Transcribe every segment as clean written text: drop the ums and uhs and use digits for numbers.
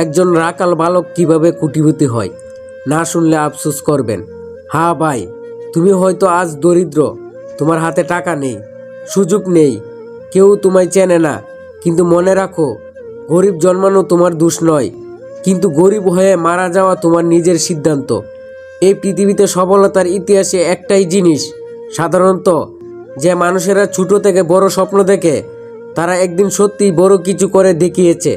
একজন রাখাল বালক কিভাবে কোটিপতি হয় না শুনলে আফসোস করবেন। হ্যাঁ ভাই, তুমি হয়তো আজ দরিদ্র, তোমার হাতে টাকা নেই, সুযোগ নেই, কেউ তোমায় চেনে না, কিন্তু মনে রাখো, গরিব জন্মানো তোমার দোষ নয়, কিন্তু গরিব হয়ে মারা যাওয়া তোমার নিজের সিদ্ধান্ত। এই পৃথিবীতে সফলতার ইতিহাসে একটাই জিনিস সাধারণত, যে মানুষেরা ছোট থেকে বড় স্বপ্ন দেখে তারা একদিন সত্যিই বড় কিছু করে দেখিয়েছে।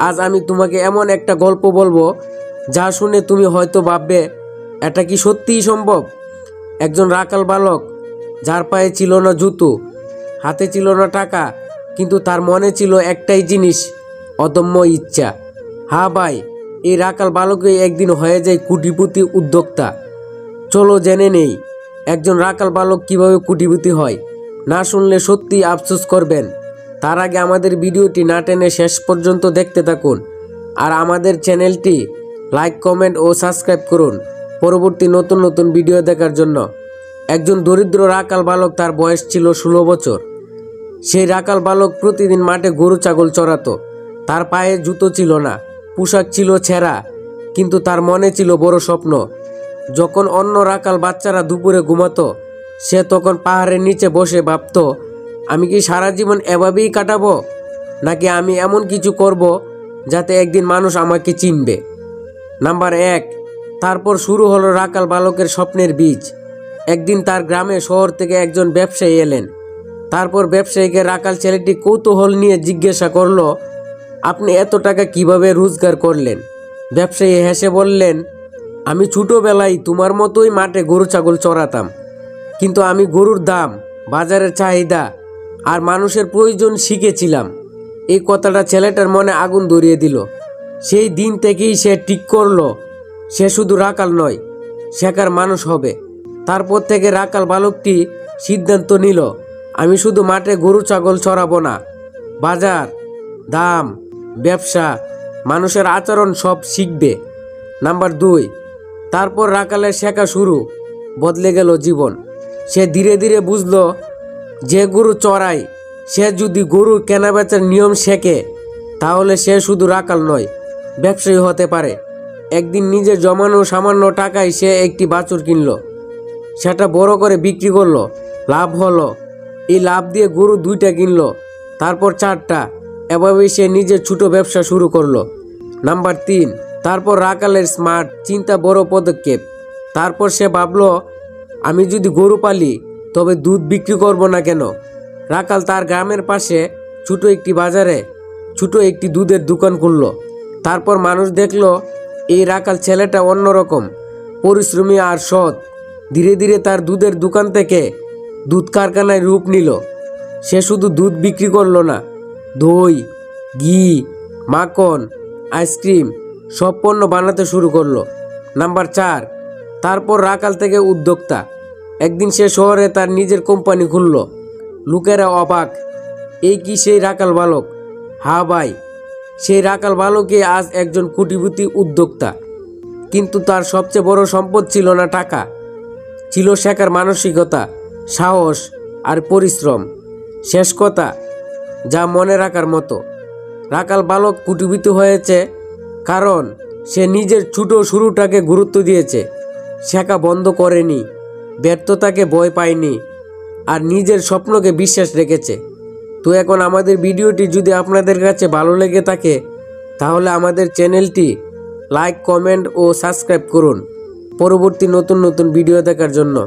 আজ আমি তোমাকে এমন একটা গল্প বলবো যা শুনে তুমি হয়তো ভাববে, এটা কি সত্যিই সম্ভব। একজন রাখাল বালক, যার পায়ে ছিল না জুতো, হাতে ছিল না টাকা, কিন্তু তার মনে ছিল একটাই জিনিস, অদম্য ইচ্ছা। হ্যাঁ ভাই, এই রাখাল বালকই একদিন হয়ে যায় কোটিপতি উদ্যোক্তা। চলো জেনে নেই একজন রাখাল বালক কিভাবে কোটিপতি হয়। না শুনলে সত্যিই আফসোস করবেন। তার আগে আমাদের ভিডিওটি না টেনে শেষ পর্যন্ত দেখতে থাকুন, আর আমাদের চ্যানেলটি লাইক, কমেন্ট ও সাবস্ক্রাইব করুন পরবর্তী নতুন নতুন ভিডিও দেখার জন্য। একজন দরিদ্র রাখাল বালক, তার বয়স ছিল 16 বছর। সেই রাখাল বালক প্রতিদিন মাঠে গরু ছাগল চড়াতো। তার পায়ে জুতো ছিল না, পোশাক ছিল ছেঁড়া, কিন্তু তার মনে ছিল বড় স্বপ্ন। যখন অন্য রাখাল বাচ্চারা দুপুরে ঘুমাতো, সে তখন পাহাড়ের নিচে বসে ভাবত, আমি কি সারা জীবন এভাবেই কাটাবো, নাকি আমি এমন কিছু করব যাতে একদিন মানুষ আমাকে চিনবে। নাম্বার 1, তারপর শুরু হলো রাখাল বালকের স্বপ্নের বীজ। একদিন তার গ্রামে শহর থেকে একজন ব্যবসায়ী এলেন। তারপর ব্যবসায়ীকে রাখাল ছেলেটি কৌতূহল নিয়ে জিজ্ঞাসা করলো, আপনি এত টাকা কিভাবে রোজগার করলেন? ব্যবসায়ী হেসে বললেন, আমি ছোটোবেলায় তোমার মতোই মাঠে গরু ছাগল চড়াতাম, কিন্তু আমি গরুর দাম, বাজারের চাহিদা আর মানুষের প্রয়োজন শিখেছিলাম। এই কথাটা ছেলেটার মনে আগুন ধরিয়ে দিল। সেই দিন থেকেই সে ঠিক করলো, সে শুধু রাখাল নয়, শেখার মানুষ হবে। তারপর থেকে রাখাল বালকটি সিদ্ধান্ত নিল, আমি শুধু মাঠে গরু ছাগল চড়াবো না, বাজার, দাম, ব্যবসা, মানুষের আচরণ সব শিখবে। নাম্বার 2, তারপর রাখালের শেখা শুরু, বদলে গেল জীবন। সে ধীরে ধীরে বুঝলো, যে গরু চড়ায় সে যদি গরুর কেনাবেচার নিয়ম শেখে, তাহলে সে শুধু রাখাল নয়, ব্যবসায়ী হতে পারে। একদিন নিজের জমানো সামান্য টাকায় সে একটি বাছুর কিনলো, সেটা বড় করে বিক্রি করলো, লাভ হলো। এই লাভ দিয়ে গরু 2টা কিনলো, তারপর 4টা। এভাবেই সে নিজের ছোট ব্যবসা শুরু করলো। নাম্বার 3, তারপর রাখালের স্মার্ট চিন্তা, বড় পদক্ষেপ। তারপর সে ভাবলো, আমি যদি গরু পালি তবে দুধ বিক্রি করব না কেন। রাখাল তার গ্রামের পাশে ছোট একটি বাজারে ছোট একটি দুধের দোকান খুললো। তারপর মানুষ দেখলো, এই রাখাল ছেলেটা অন্যরকম, পরিশ্রমী আর সৎ। ধীরে ধীরে তার দুধের দোকান থেকে দুধ কারখানায় রূপ নিল। সে শুধু দুধ বিক্রি করলো না, দই, ঘি, মাখন, আইসক্রিম সব পণ্য বানাতে শুরু করলো। নাম্বার 4, তারপর রাখাল থেকে উদ্যোক্তা। একদিন সে শহরে তার নিজের কোম্পানি খুলল। লোকেরা অবাক, এই কি সেই রাখাল বালক? হ্যাঁ ভাই, সেই রাখাল বালকই আজ একজন কোটিপতি উদ্যোক্তা। কিন্তু তার সবচেয়ে বড় সম্পদ ছিল না টাকা, ছিল শেখার মানসিকতা, সাহস আর পরিশ্রম। শেষ কথা, যা মনে রাখার মতো, রাখাল বালক কোটিপতি হয়েছে কারণ সে নিজের ছোট শুরুটাকে গুরুত্ব দিয়েছে, শেখা বন্ধ করেনি, ব্যর্থতাকে ভয় পায়নি, আর নিজের স্বপ্নকে বিশ্বাস রেখেছে। তো এখন আমাদের ভিডিওটি যদি আপনাদের কাছে ভালো লেগে থাকে, তাহলে আমাদের চ্যানেলটি লাইক, কমেন্ট ও সাবস্ক্রাইব করুন পরবর্তী নতুন নতুন ভিডিও দেখার জন্য।